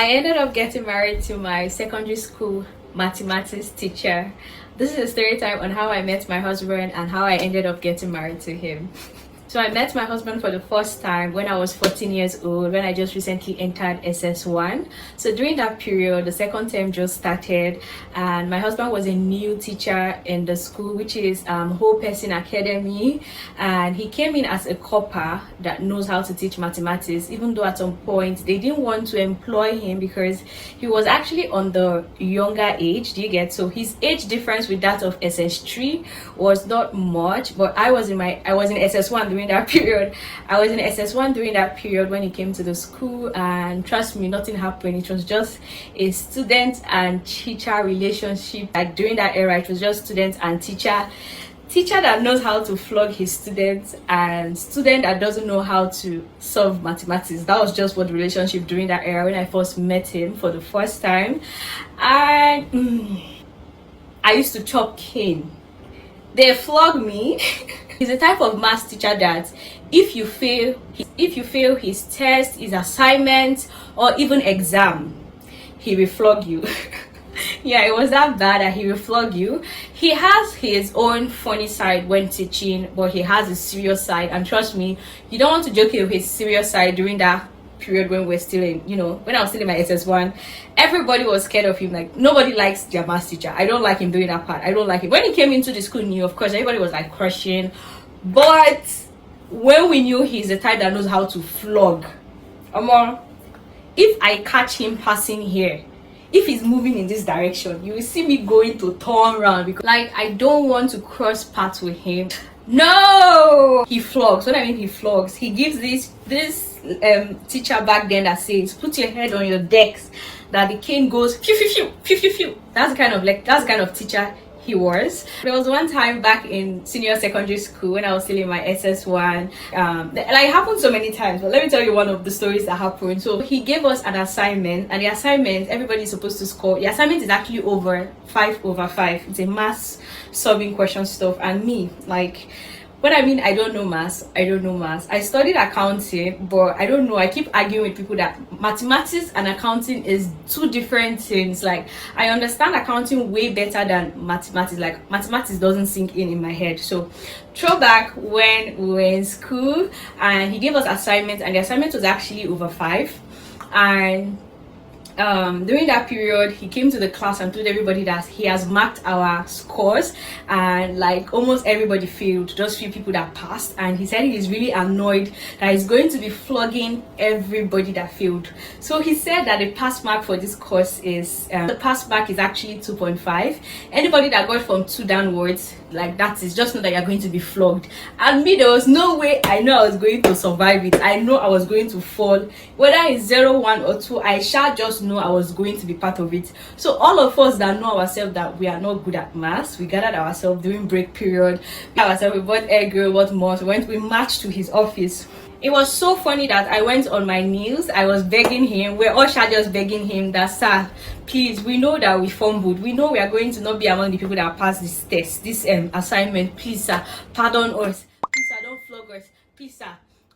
I ended up getting married to my secondary school mathematics teacher. This is a story time on how I met my husband and how I ended up getting married to him. So I met my husband for the first time when I was 14 years old, when I just recently entered SS1. So during that period, the second term just started, and my husband was a new teacher in the school, which is Whole Person Academy, and he came in as a copper that knows how to teach mathematics, even though at some point they didn't want to employ him because he was actually on the younger age. Do you get? So his age difference with that of SS3 was not much, but I was in SS1 during that period. I was in SS1 during that period when he came to the school, and trust me, nothing happened. It was just a student and teacher relationship. Like during that era, it was just student and teacher that knows how to flog his students and student that doesn't know how to solve mathematics. That was just what the relationship during that era when I first met him for the first time. And I used to chop cane. They flog me. He's a type of math teacher that if you fail his test, his assignment, or even exam, he will flog you. Yeah, it was that bad that he will flog you. He has his own funny side when teaching, but he has a serious side, and trust me, you don't want to joke with his serious side during that period when we're still in, when I was still in my SS1. Everybody was scared of him. Like, nobody likes their math teacher. I don't like him doing that part. I don't like him. When he came into the school new, of course, everybody was like crushing, but when we knew he's the type that knows how to flog, if I catch him passing here, if he's moving in this direction, you will see me going to turn around, because like I don't want to cross paths with him. No, he flogs. What I mean, he flogs. He gives this teacher back then that says, put your head on your decks, that the cane goes phew phew phew phew phew phew. That's the kind of teacher he was. There was one time back in senior secondary school when I was still in my SS1, like it happened so many times, but let me tell you one of the stories that happened. So he gave us an assignment, and the assignment, everybody's supposed to score. The assignment is actually 5/5. It's a math solving question stuff, and me, like, what I mean, I don't know maths. I studied accounting, but I don't know. I keep arguing with people that mathematics and accounting is two different things. Like, I understand accounting way better than mathematics. Like, mathematics doesn't sink in my head. So, throwback when we were in school, and he gave us assignments, and the assignment was actually over 5. And during that period, he came to the class and told everybody that he has marked our scores, and like almost everybody failed, just few people that passed. And he said he's really annoyed that he's going to be flogging everybody that failed. So he said that the pass mark for this course is the pass mark is actually 2.5. Anybody that got from 2 downwards, like, that is just know that you're going to be flogged. And me, there was no way I know I was going to survive it. I know I was going to fall, whether it's 0, 1, or 2. I shall just know I was going to be part of it. So all of us that know ourselves that we are not good at maths, we gathered ourselves during break period. We bought egg roll, what more? We marched to his office. It was so funny that I went on my knees. I was begging him. We're all just begging him that, sir, please, we know that we fumbled. We know we are going to not be among the people that pass this test, this assignment. Please, sir, pardon us. Please, sir, don't flog us. Please, sir,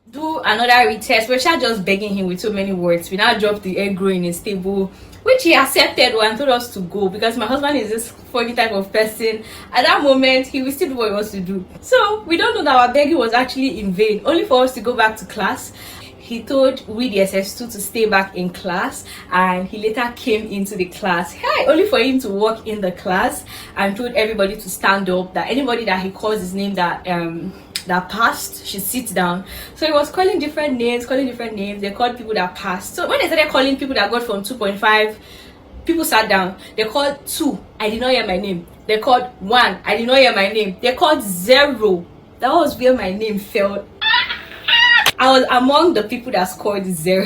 do another retest. We're just begging him with so many words. We now dropped the egg roll in his table, which he accepted and told us to go, because my husband is this funny type of person. At that moment, he will still do what he wants to do. So we don't know that our begging was actually in vain, only for us to go back to class. He told we the SS2 to stay back in class, and he later came into the class, only for him to walk in the class and told everybody to stand up, that anybody that he calls his name that passed should sit down. So he was calling different names. They called people that passed. So when they started calling people that got from 2.5, people sat down. They called 2, I did not hear my name. They called 1, I did not hear my name. They called 0. That was where my name fell. I was among the people that scored 0.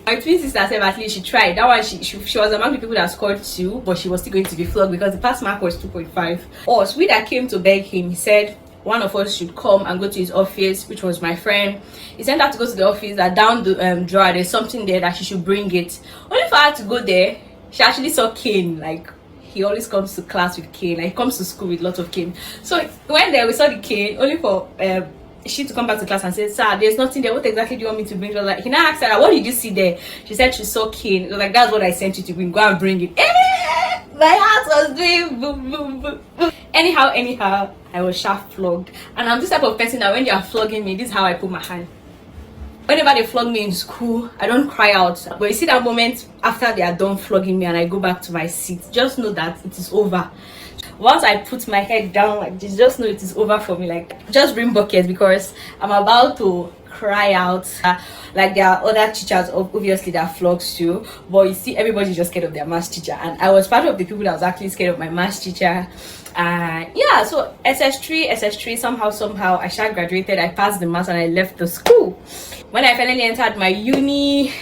My twin sister said at least she tried. That one, she was among the people that scored 2, but she was still going to be flogged because the pass mark was 2.5. Us, we that came to beg him, he said one of us should come and go to his office, which was my friend. He sent her to go to the office, that down the drawer there's something there that she should bring it. Only for her to go there, she actually saw cane. Like, he always comes to class with cane, like he comes to school with lots of cane. So when there we saw the cane, only for she to come back to class and say, "Sir, there's nothing there. What exactly do you want me to bring?" She was like, he now asked her, "What did you see there?" She said she saw cane. It was like, "That's what I sent you to bring. Go and bring it." My heart was doing boom, boom, boom, boom. Anyhow, I was sharp flogged. And I'm this type of person that when they are flogging me, this is how I put my hand. Whenever they flog me in school, I don't cry out. But you see that moment after they are done flogging me and I go back to my seat, just know that it is over. Once I put my head down like this, just know it is over for me. Like, just bring buckets because I'm about to cry out. Like, there are other teachers obviously that flogs too, but you see everybody's just scared of their maths teacher, and I was part of the people that was actually scared of my maths teacher. Yeah, so ss3 somehow I graduated, I passed the maths and I left the school. When I finally entered my uni,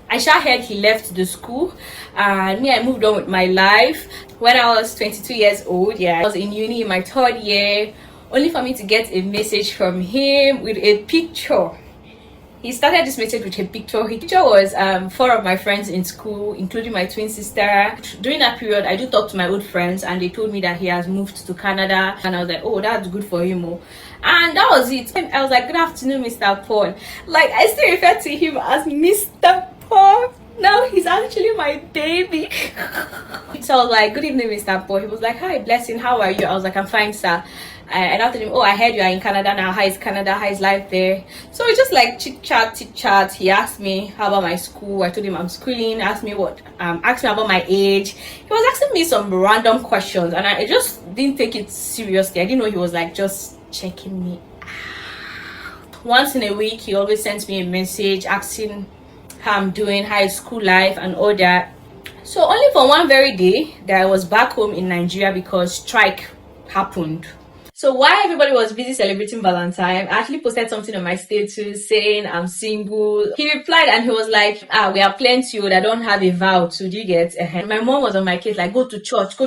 I heard he left the school, and me, I moved on with my life. When I was 22 years old, yeah, I was in uni in my 3rd year, only for me to get a message from him with a picture. He started this message with a picture. His picture was 4 of my friends in school, including my twin sister. During that period, I do talk to my old friends, and they told me that he has moved to Canada, and I was like, oh, that's good for him. Oh. And that was it. I was like, good afternoon, Mr. Paul. Like, I still refer to him as Mr. Paul. Now he's actually my baby. So I was like, good evening, Mr. Paul. He was like, hi, Blessing, how are you? I was like, I'm fine, sir. And I told him, oh, I heard you are in Canada now. How is Canada? How is life there? So it's just like chit chat. He asked me how about my school. I told him I'm schooling. Asked me about my age. He was asking me some random questions, and I just didn't take it seriously. I didn't know he was like just checking me out. Once in a week, he always sends me a message asking how I'm doing, how is school life, and all that. So only for one very day that I was back home in Nigeria because strike happened. So while everybody was busy celebrating Valentine, I actually posted something on my status saying I'm single. He replied and he was like, we are plenty that don't have a vow to, do you get? My mom was on my case like, go to church.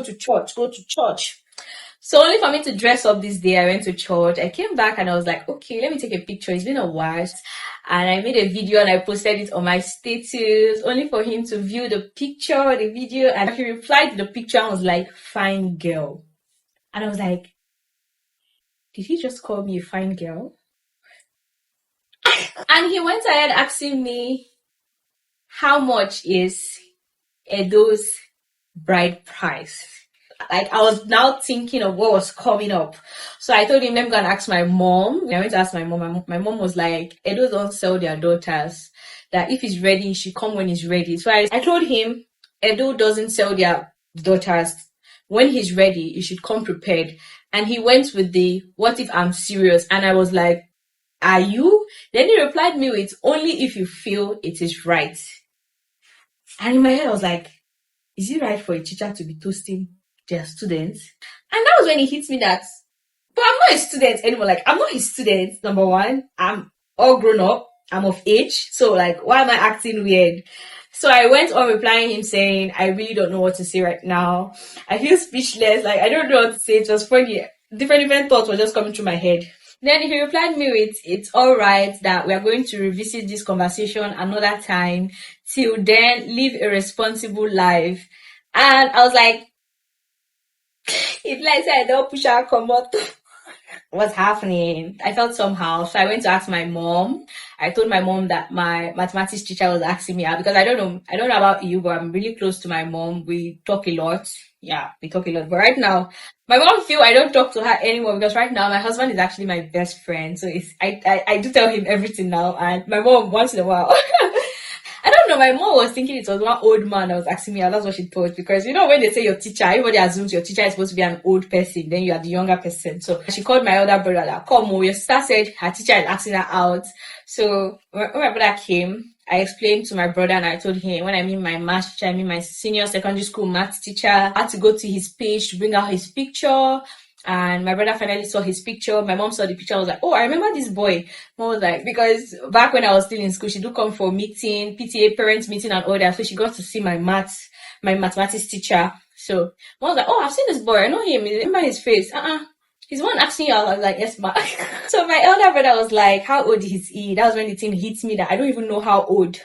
So only for me to dress up this day, I went to church. I came back and I was like, okay, let me take a picture. It's been a while. And I made a video and I posted it on my status, only for him to view the picture, the video. And he replied to the picture and was like, fine girl. And I was like, did he just call me a fine girl? And he went ahead asking me, how much is Edo's bride price? Like, I was now thinking of what was coming up. So I told him, let me go and ask my mom. I went to ask my mom. My mom was like, Edo don't sell their daughters. That if he's ready, he should come when he's ready. So I told him, Edo doesn't sell their daughters. When he's ready, he should come prepared. And he went with the, what if I'm serious? And I was like, are you? Then he replied me with, only if you feel it is right. And in my head, I was like, is it right for a teacher to be toasting their students? And that was when it hit me that, but I'm not a student anymore. Like, I'm not a student, number one. I'm all grown up. I'm of age. So, like, why am I acting weird? So I went on replying him saying, I really don't know what to say right now. I feel speechless. Like, I don't know what to say. It was funny. Different thoughts were just coming through my head. Then he replied me with, it's all right that we are going to revisit this conversation another time. Till then, live a responsible life. And I was like, if like I don't push out, come out. What's happening? I felt somehow. So I went to ask my mom. I told my mom that my mathematics teacher was asking me out because I don't know about you, but I'm really close to my mom. We talk a lot. Yeah, we talk a lot. But right now, my mom feel I don't talk to her anymore because right now my husband is actually my best friend. So I do tell him everything now, and my mom once in a while. I don't know, my mom was thinking it was one old man that was asking me out. That's what she thought. Because, you know, when they say your teacher, everybody assumes your teacher is supposed to be an old person. Then you are the younger person. So she called my elder brother, like, come on, your sister said her teacher is asking her out. So when my brother came, I explained to my brother and I told him, when I mean my math teacher, I mean my senior secondary school math teacher. I had to go to his page to bring out his picture. And my brother finally saw his picture. My mom saw the picture. I was like, oh, I remember this boy. Mom was like, because back when I was still in school, she do come for meeting, PTA parents meeting and all that. So she got to see my mathematics teacher. So mom was like, oh, I've seen this boy. I know him. I remember his face. He's the one asking you out. I was like, yes, ma. So my elder brother was like, how old is he? That was when the thing hit me that I don't even know how old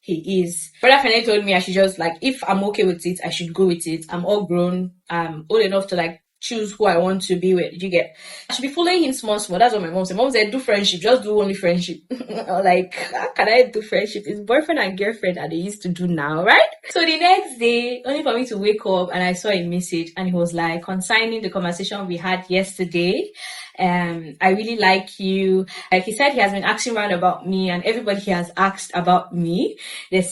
he is. Brother finally told me I should just, like, if I'm okay with it, I should go with it. I'm all grown. I'm old enough to, like, choose who I want to be with. Did you get? I should be following him small. That's what my mom said. Mom said, do friendship, just do only friendship. Like, how can I do friendship? It's boyfriend and girlfriend that they used to do now, right? So the next day, only for me to wake up and I saw a message and he was like, concerning the conversation we had yesterday, I really like you. Like, he said he has been asking around about me, and everybody he has asked about me, they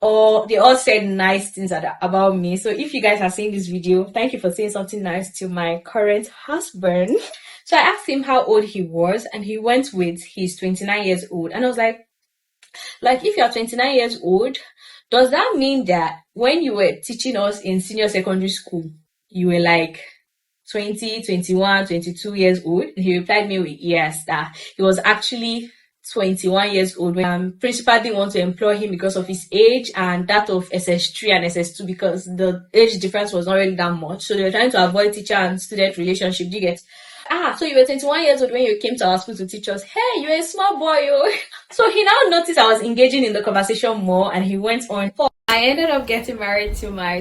all said nice things about me. So if you guys are seeing this video, thank you for saying something nice to my current husband. So I asked him how old he was, and he went with he's 29 years old. And I was like, if you're 29 years old, does that mean that when you were teaching us in senior secondary school, you were like 20, 21, 22 years old? And he replied me with yes, that he was actually 21 years old when principal didn't want to employ him because of his age and that of SS3 and SS2, because the age difference was not really that much. So they were trying to avoid teacher and student relationship. Do you get? So you were 21 years old when you came to our school to teach us. Hey, you're a small boy, yo. So he now noticed I was engaging in the conversation more, and he went on. I ended up getting married to my